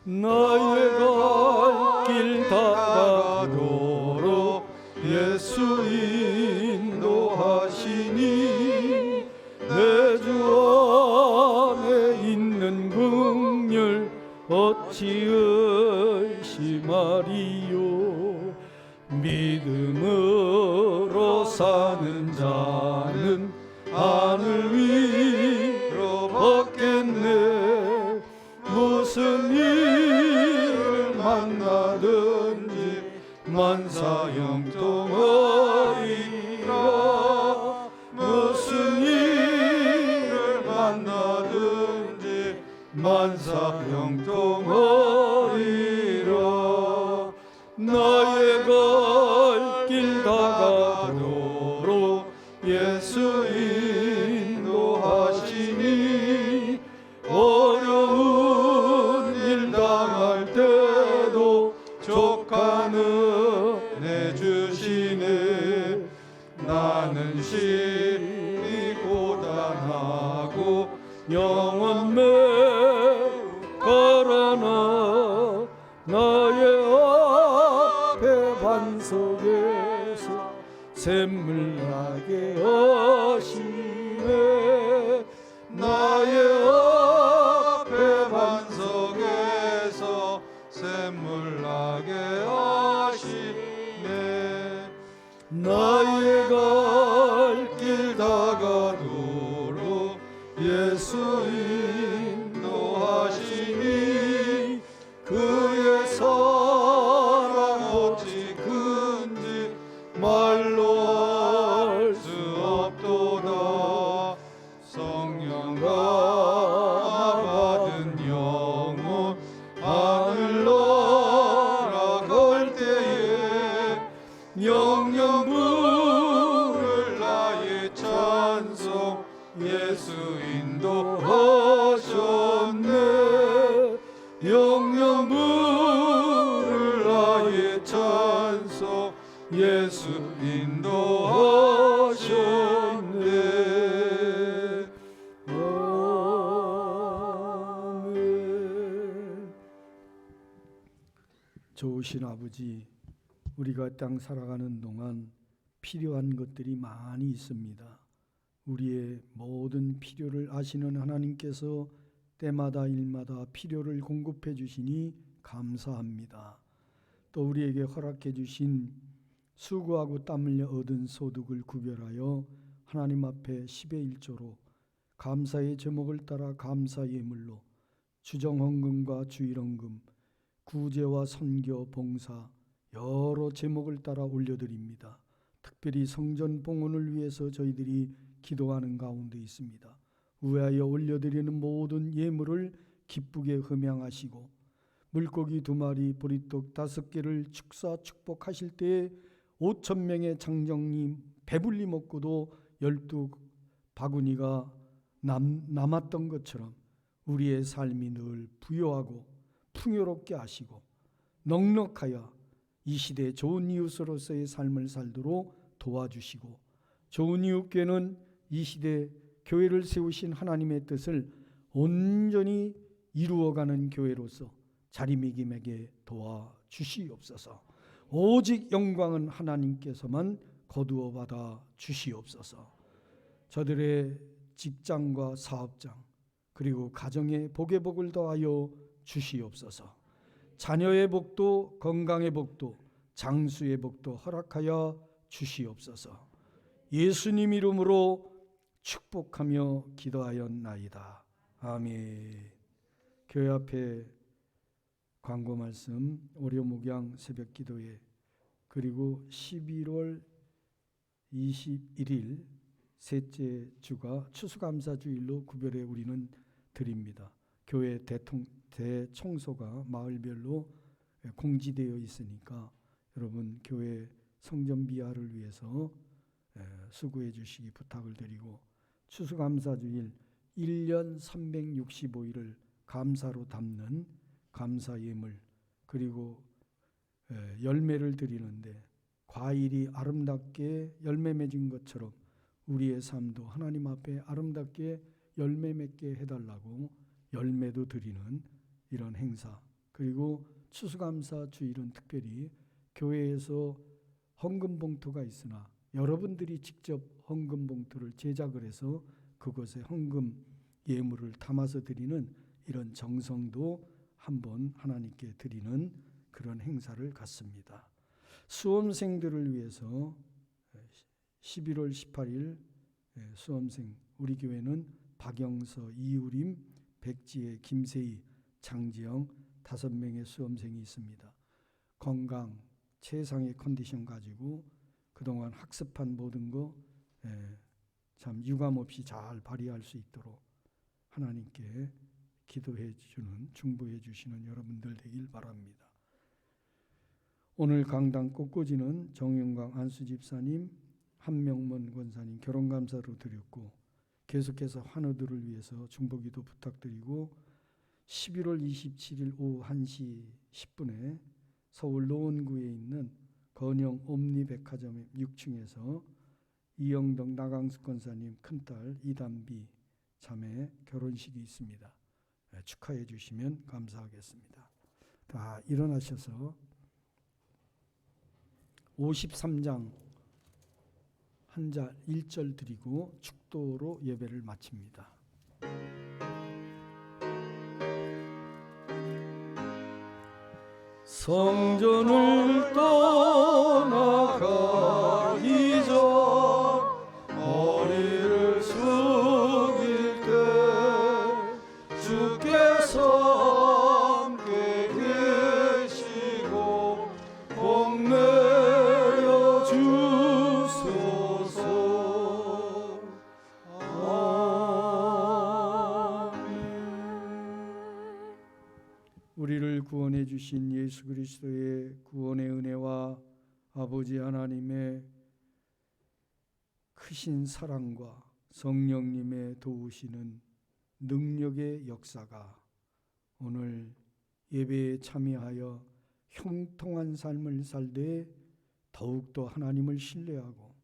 나의 갈 길 다가도록 예수 인도하시니 내 주 안에 있는 긍휼 어찌 의심하리요. 믿음으로 사는 자는 하늘 위로 걷겠네. 무슨 일을 만나든지 만사형통하리라. 무슨 일을 만나든지 만사형통하리라. 나의 갈 길 다가도록 인도하시니 어려운 일 당할 때도 족한 은혜 주시네. 나는 심히 고단하고 영원 매우 걸어나 나의 앞에 반석에서 샘물 나게 하시네. 나의 앞에 반석에서 샘물 나게 하시네. 나의 갈 길 다가도록 예수 인도하시니 그의 사랑 어찌 큰지 말로 할 수 없도다. 성령과 받은 영혼 하늘 날아갈 때에 영영 부를 나의 찬송 예수 인도하셨네. 영영 부를 나의 찬송 예수 인도하셨네. 아멘. 좋으신 아버지, 우리가 땅 살아가는 동안 필요한 것들이 많이 있습니다. 우리의 모든 필요를 아시는 하나님께서 때마다 일마다 필요를 공급해 주시니 감사합니다. 또 우리에게 허락해 주신 수고하고 땀 흘려 얻은 소득을 구별하여 하나님 앞에 10의 1조로 감사의 제목을 따라 감사 예물로 주정헌금과 주일헌금, 구제와 선교, 봉사 여러 제목을 따라 올려드립니다. 특별히 성전 봉헌을 위해서 저희들이 기도하는 가운데 있습니다. 위하여 올려드리는 모든 예물을 기쁘게 흠양하시고 물고기 2마리, 보리떡 5개를 축사 축복하실 때에 5,000명의 장정님 배불리 먹고도 12바구니가 남았던 것처럼 우리의 삶이 늘 부요하고 풍요롭게 하시고 넉넉하여 이 시대 좋은 이웃으로서의 삶을 살도록 도와주시고 좋은 이웃교회는 이 시대 교회를 세우신 하나님의 뜻을 온전히 이루어가는 교회로서 자리매김하게 도와주시옵소서. 오직 영광은 하나님께서만 거두어 받아 주시옵소서. 저들의 직장과 사업장 그리고 가정의 복의 복을 더하여 주시옵소서. 자녀의 복도 건강의 복도 장수의 복도 허락하여 주시옵소서. 예수님 이름으로 축복하며 기도하였나이다. 아멘. 교회 앞에 광고 말씀 월요 목양 새벽 기도회 그리고 11월 21일 셋째 주가 추수감사주일로 구별해 우리는 드립니다. 교회 대청소가 마을별로 공지되어 있으니까 여러분 교회 성전 비하를 위해서 수고해 주시기 부탁을 드리고 추수감사주일 1년 365일을 감사로 담는 감사 예물 그리고 열매를 드리는데 과일이 아름답게 열매 맺은 것처럼 우리의 삶도 하나님 앞에 아름답게 열매 맺게 해달라고 열매도 드리는 이런 행사 그리고 추수감사 주일은 특별히 교회에서 헌금 봉투가 있으나 여러분들이 직접 헌금 봉투를 제작을 해서 그것에 헌금 예물을 담아서 드리는 이런 정성도 한번 하나님께 드리는 그런 행사를 갖습니다. 수험생들을 위해서 11월 18일 수험생 우리 교회는 박영서, 이우림, 백지혜, 김세희, 장지영 5명의 수험생이 있습니다. 건강, 최상의 컨디션 가지고 그동안 학습한 모든 거 참 유감 없이 잘 발휘할 수 있도록 하나님께 기도해 주는 중보해 주시는 여러분들 되길 바랍니다. 오늘 강당 꽃꽂이는 정영광 안수 집사님, 한명문 권사님 결혼감사로 드렸고 계속해서 환우들을 위해서 중보기도 부탁드리고 11월 27일 오후 1시 10분에 서울 노원구에 있는 건영 옴니백화점 6층에서 이영덕 나강숙 권사님 큰딸 이담비 자매 결혼식이 있습니다. 축하해 주시면 감사하겠습니다. 다 일어나셔서 53장 한자 1절 드리고 축도로 예배를 마칩니다. 성전을 떠나가기 전 머리를 숙일 때 주께서 함께 계시고 복 내려 주소서. 우리를 구원해 주신 예수 그리스도의 구원의 은혜와 아버지 하나님의 크신 사랑과 성령님의 도우시는 능력의 역사가 오늘 예배에 참여하여 형통한 삶을 살되 더욱더 하나님을 신뢰하고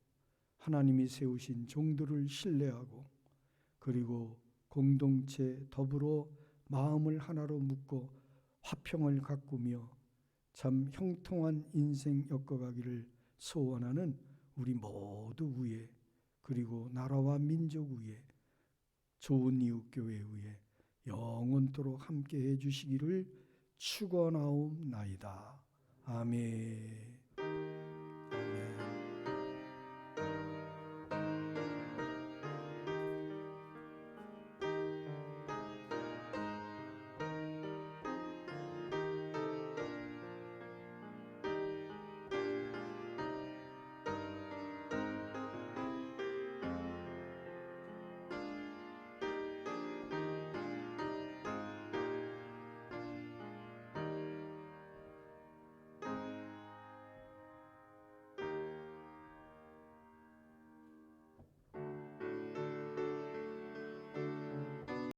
하나님이 세우신 종들을 신뢰하고 그리고 공동체 더불어 마음을 하나로 묶고 화평을 가꾸며 참 형통한 인생 엮어가기를 소원하는 우리 모두 위에 그리고 나라와 민족 위에 좋은 이웃교회 위에 영원토록 함께해 주시기를 축원하옵나이다. 아멘.